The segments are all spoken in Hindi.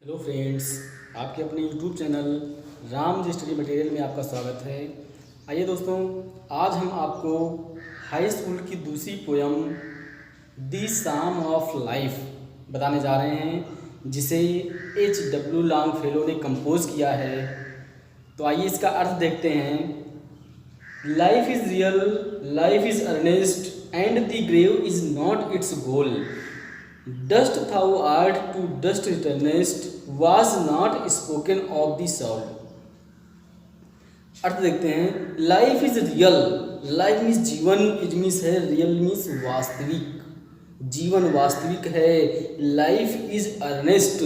हेलो फ्रेंड्स, आपके अपने YouTube channel Ram ji study material में आपका स्वागत है। आइए दोस्तों, आज हम आपको हाई स्कूल की दूसरी poem the psalm of life बताने जा रहे हैं, जिसे H.W. लॉन्गफेलो ने कंपोज किया है। तो आइए इसका अर्थ देखते हैं। Life is real, life is earnest and the grave is not its goal. Dust thou art to dust returnest was not spoken of the soul। अर्थ देखते हैं। Life is real, life means जीवन, इज मीन्स है, रियल मीन्स वास्तविक, जीवन वास्तविक है। Life is earnest,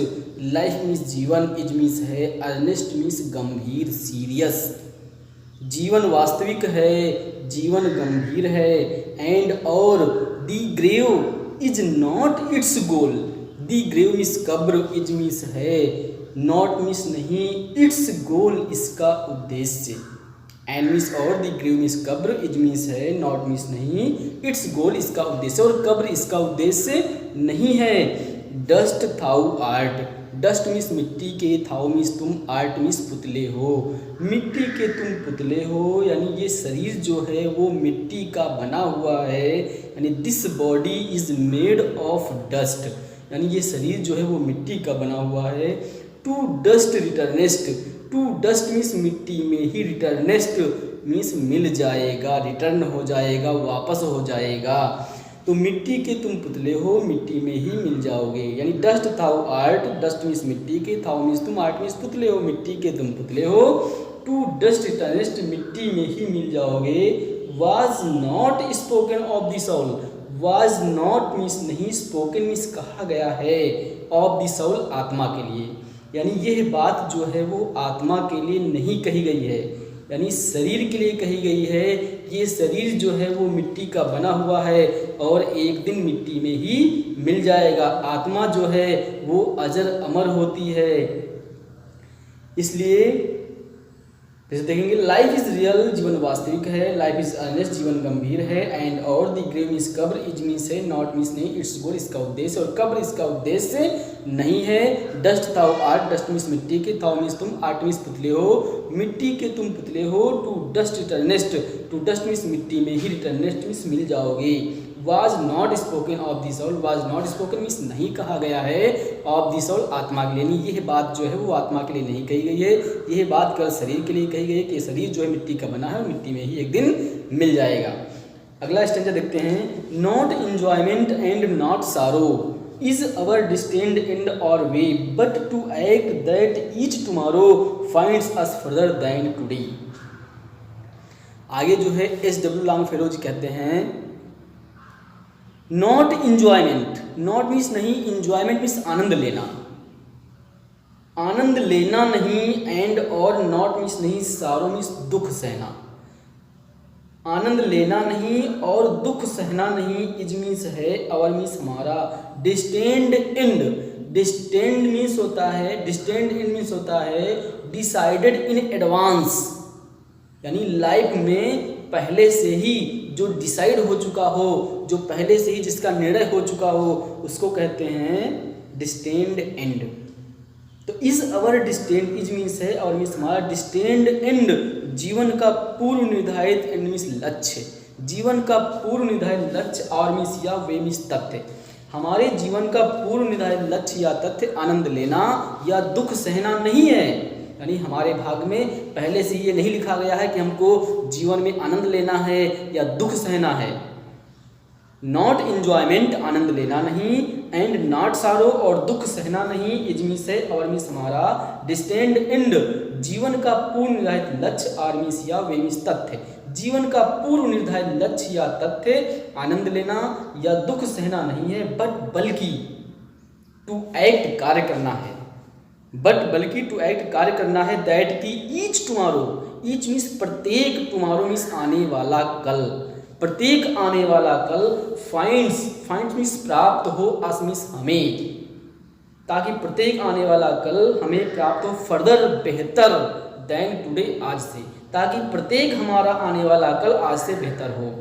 life means जीवन, इज मीन्स है, अर्नेस्ट मीन्स गंभीर, सीरियस। जीवन वास्तविक है, जीवन गंभीर है। एंड और the grave is not its goal. The grave means कब्र, इज मीन्स है, नॉट मीन्स नहीं, इट्स गोल इसका उद्देश्य। एंड मीन्स और, दी ग्रेव मीन्स कब्र, इज मीन्स है, नॉट मीन्स नहीं, इट्स गोल इसका उद्देश्य, और कब्र इसका उद्देश्य नहीं है। Dust thou art, dust means मिट्टी के, थाउ मीन्स तुम, आर्ट मीन्स पुतले हो, मिट्टी के तुम पुतले हो। यानी ये शरीर जो है वो मिट्टी का बना हुआ है। यानी this body is made of dust, यानी ये शरीर जो है वो मिट्टी का बना हुआ है। To dust returnest, to dust means मिट्टी में ही, रिटर्नेस्ट मीन्स मिल जाएगा, रिटर्न हो जाएगा, वापस हो जाएगा। तो मिट्टी के तुम पुतले हो, मिट्टी में ही मिल जाओगे। यानी dust thou art, dust means मिट्टी के, थाउ मीन्स तुम, आर्ट मीन्स पुतले हो, मिट्टी के तुम पुतले हो। टू डस्ट रिटर्नेस्ट, मिट्टी में ही मिल जाओगे। Was not spoken of the soul, was not means नहीं, स्पोकन मीन्स कहा गया है, ऑफ द सोल आत्मा के लिए। यानी यह बात जो है वो आत्मा के लिए नहीं कही गई है, यानी शरीर के लिए कही गई है। ये शरीर जो है वो मिट्टी का बना हुआ है और एक दिन मिट्टी में ही मिल जाएगा। आत्मा जो है वो अजर अमर होती है। इसलिए जैसे देखेंगे, लाइफ इज रियल, जीवन वास्तविक है, लाइफ इज अर्नेस्ट, जीवन गंभीर है। एंड और द ग्रेव मीन्स कब्र, इज मीन्स है, नॉट मीन्स नहीं, इट्स गोल इसका उद्देश्य, और कब्र इसका उद्देश्य नहीं है। Dust thou art, dust means मिट्टी के, थाउ मीन्स तुम, आर्ट मीन्स पुतले हो, मिट्टी के तुम पुतले हो। To dust returnest, to dust means मिट्टी में ही, रिटर्नेस्ट मीन्स मिल जाओगे। Was not spoken of the soul, was not spoken means नहीं कहा गया है, ऑफ दी सोल आत्मा के लिए। यह बात जो है वो आत्मा के लिए नहीं कही गई है, यह बात केवल शरीर के लिए कही गई है कि शरीर जो है मिट्टी का बना है, मिट्टी में ही एक दिन मिल जाएगा। अगला स्टेंजा देखते हैं। Not enjoyment and not sorrow is our destined end or way, but to act that each tomorrow finds us farther than today. आगे जो है H.W. लॉन्गफेलो जी कहते हैं, नॉट इंजॉयमेंट, नॉट मीन्स नहीं, इंजॉयमेंट मीन्स आनंद लेना, आनंद लेना नहीं। एंड और नॉट मीन्स नहीं, सारो मीन्स दुख सहना, आनंद लेना नहीं और दुख सहना नहीं। इज मीन्स है, और मीन्स हमारा। डिस्टेंड एंड, डिस्टेंड मीन्स होता है, डिस्टेंड एंड मीन्स होता है डिसाइडेड इन एडवांस, यानी लाइफ में पहले से ही जो डिसाइड हो चुका हो, जो पहले से ही जिसका निर्णय हो चुका हो, उसको कहते हैं डिस्टेंड एंड। तो is our distend, is means है, और मीन्स हमारा, डिस्टेंड एंड जीवन का पूर्व निर्धारित, एंड मीन्स लक्ष्य, जीवन का पूर्व निर्धारित लक्ष्य, और मीन्स या वे मीन्स तथ्य। हमारे जीवन का पूर्व निर्धारित लक्ष्य या तथ्य आनंद लेना या दुख सहना नहीं है। यानी हमारे भाग में पहले से ये नहीं लिखा गया है कि हमको जीवन में आनंद लेना है या दुख सहना है। नॉट इंजॉयमेंट, आनंद लेना नहीं, एंड नॉट सारो, और दुख सहना नहीं। इज मीन्स है, और मीन्स हमारा। डिस्टेंड एंड जीवन का पूर्व निर्धारित लक्ष्य, आर मीन्स या वे मीन्स तथ्य, जीवन का पूर्व निर्धारित लक्ष्य या तथ्य आनंद लेना या दुख सहना नहीं है, बट बल्कि टू एक्ट कार्य करना है, बट बल्कि टू एक्ट कार्य करना है। दैट की ईच टुमारो, ईच मीन्स प्रत्येक, टुमारो मीन्स आने वाला कल, प्रत्येक आने वाला कल। फाइंड्स, फाइंड्स मीन्स प्राप्त हो, अस मीन्स हमें, ताकि प्रत्येक आने वाला कल हमें प्राप्त हो, फर्दर बेहतर, दैन टुडे आज से, ताकि प्रत्येक हमारा आने वाला कल आज से बेहतर हो।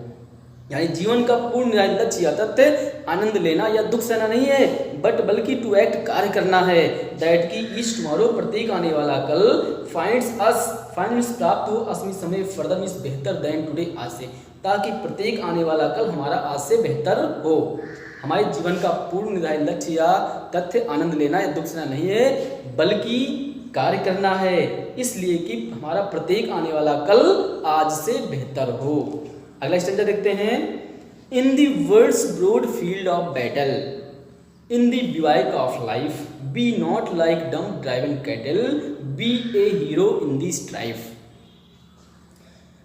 यानी जीवन का पूर्ण लक्ष्य या तथ्य आनंद लेना या दुख सहना नहीं है, बट बल्कि टू एक्ट कार्य करना है, दैट की इज टुमारो प्रत्येक आने वाला कल, फाइंड्स प्राप्त हो असमी समय फर्दर मीन्स बेहतर देन टुडे आज से, ताकि प्रत्येक आने वाला कल हमारा आज से बेहतर हो। हमारे जीवन का पूर्ण निर्धारित लक्ष्य या तथ्य आनंद लेना या दुख सहना नहीं है, बल्कि कार्य करना है, इसलिए कि हमारा प्रत्येक आने वाला कल आज से बेहतर हो। अगला स्टेंजा देखते हैं। In the world's broad field of battle, in the bivouac of life, be not like dumb driven cattle, be a hero in the strife.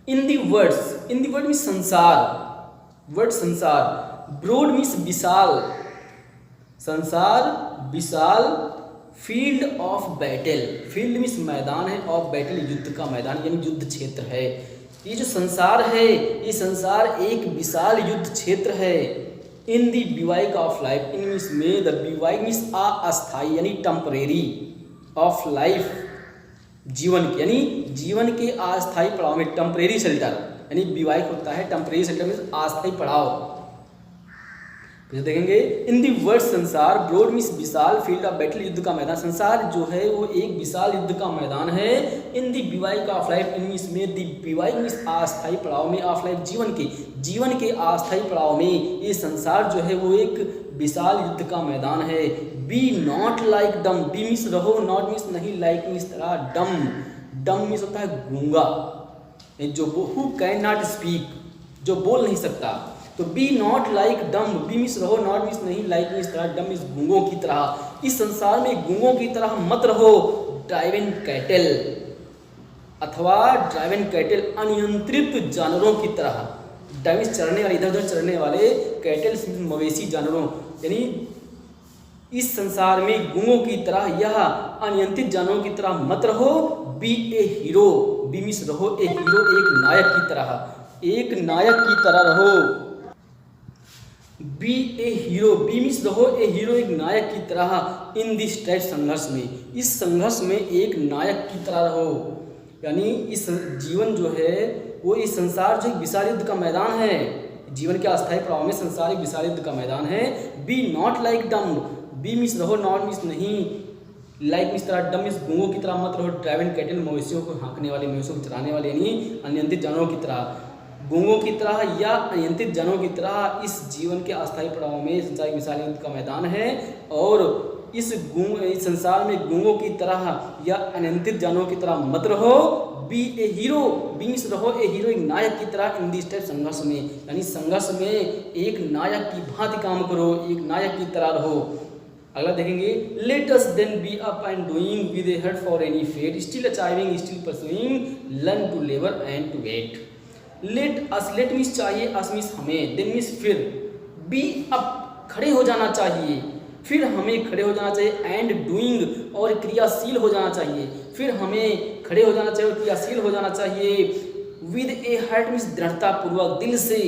In the words, in the word means संसार, वर्ड संसार, ब्रॉड मीन्स विशाल, संसार विशाल, field of battle, field means मैदान है, ऑफ बैटल युद्ध का मैदान यानी युद्ध क्षेत्र है। ये जो संसार है, ये संसार एक विशाल युद्ध क्षेत्र है। इन दी बिवाइक ऑफ लाइफ, इन मीन्स में, द बिवाइक मीन्स अस्थाई यानी टेम्परेरी, ऑफ लाइफ जीवन के, यानी जीवन के अस्थायी पड़ाव में, टेम्परेरी शेल्टर यानी बिवाइक होता है, टेम्परेरी शेल्टर मीन्स अस्थायी पड़ाव। तो देखेंगे इन दी वर्ड संसार, ब्रॉड मीन्स विशाल, फील्ड ऑफ बैटल युद्ध का मैदान, संसार जो है वो एक विशाल युद्ध का मैदान है। इन दी बिवाइक ऑफ लाइफ, इन मीन्स में, दी बिवाइक मीन्स अस्थायी पड़ाव में, ऑफ लाइफ जीवन के अस्थायी पड़ाव में ये संसार जो है वो एक विशाल युद्ध का मैदान है। Be not like dumb, be means रहो, नॉट मीन्स नहीं, लाइक मीन्स तरह, डम, डम मीन्स होता है गूंगा, जो हु कैन नॉट स्पीक, जो बोल नहीं सकता। तो be not like dumb, be means रहो, नॉट मीन्स नहीं, लाइक मीन्स तरह, डम मीन्स गूंगों की तरह। इस संसार में गूंगों की तरह मत रहो, ड्राइवन कैटल अथवा ड्राइवन कैटल अनियंत्रित जानवरों की तरह, ड्राइविंग चढ़ने वाले, इधर उधर चढ़ने वाले, कैटल मवेशी जानवरों, यानी इस संसार में गूंगों की तरह यह अनियंत्रित जानवरों की तरह मत रहो। B a hero, B means रहो ए हीरो, एक नायक की तरह, एक नायक की तरह रहो। B a hero, B means रहो ए हीरो, एक नायक की तरह, इन दिस टाइप संघर्ष में, इस संघर्ष में एक नायक की तरह रहो। यानी इस जीवन जो है वो, इस संसार जो एक विशाल युद्ध का मैदान है, जीवन के अस्थायी प्रभाव में संसार एक विशाल युद्ध का मैदान है। Be not like dumb, be means रहो, नॉट मीन्स नहीं, लाइक मीन्स तरह, डम मीन्स गूंगों की तरह मत रहो, ड्राइवन कैटल मवेशियों को हाँकने वाले, मवेशियों को चराने वाले, यानी अनियंत्रित जानवरों की तरह, गूंगों की तरह या अनियंत्रित जानवरों की तरह इस जीवन के अस्थायी प्रभाव में संसार एक विशाल युद्ध का मैदान है। और इस संसार में गूंगों की तरह या अनियंत्रित जानवरों की तरह मत रहो। B a hero, B means रहो ए हीरो, एक नायक की तरह, इन दिस टाइप संघर्ष में, यानी संघर्ष में एक नायक की भांति काम करो, एक नायक की तरह रहो। अगला देखेंगे। Let us then be up and doing with a heart for any fate, still achieving, still pursuing, learn to labour and to wait. Let us, let means चाहिए, अस मीन्स हमें, देन मीन्स फिर, बी अप खड़े हो जाना चाहिए, फिर हमें खड़े हो जाना चाहिए, एंड डूइंग और क्रियाशील हो जाना चाहिए, फिर हमें खड़े हो जाना चाहिए और क्रियाशील हो जाना चाहिए। विद ए हार्ट मीन्स दृढ़ता पूर्वक, दिल से,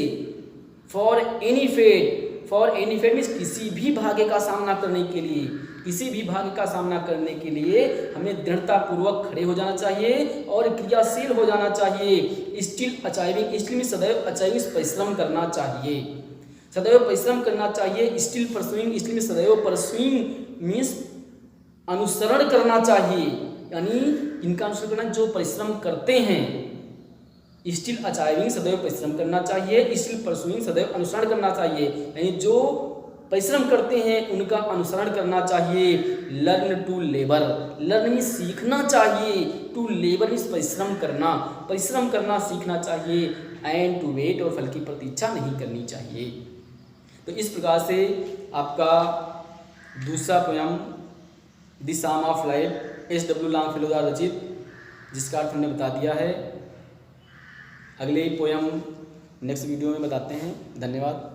for any fate, for any fate means किसी भी भाग्य का सामना करने के लिए, किसी भी भाग्य का सामना करने के लिए हमें दृढ़ता पूर्वक खड़े हो जाना चाहिए और क्रियाशील हो जाना चाहिए। स्टिल अचाइविंग, स्टिल मीन्स सदैव, अचाइविंग परिश्रम करना चाहिए, सदैव परिश्रम करना चाहिए। स्टिल परसुइंग, स्टिल मीन्स सदैव, परसुइंग मीन्स अनुसरण करना चाहिए, यानी इनका अनुसरण करना जो परिश्रम करते हैं। स्टिल अचाइविंग सदैव परिश्रम करना चाहिए, स्टिल परसुइंग सदैव अनुसरण करना चाहिए, यानी जो परिश्रम करते हैं उनका अनुसरण करना चाहिए। Learn to labour, learn means सीखना चाहिए, टू लेबर मीन्स परिश्रम करना, परिश्रम करना सीखना चाहिए। एंड टू वेट, और फल की प्रतीक्षा नहीं करनी चाहिए। तो इस प्रकार से आपका दूसरा poem the psalm of life एस.डब्ल्यू. Longfellow द्वारा रचित, जिसका अर्थ हमने बता दिया है। अगले पोयम नेक्स्ट वीडियो में बताते हैं। धन्यवाद।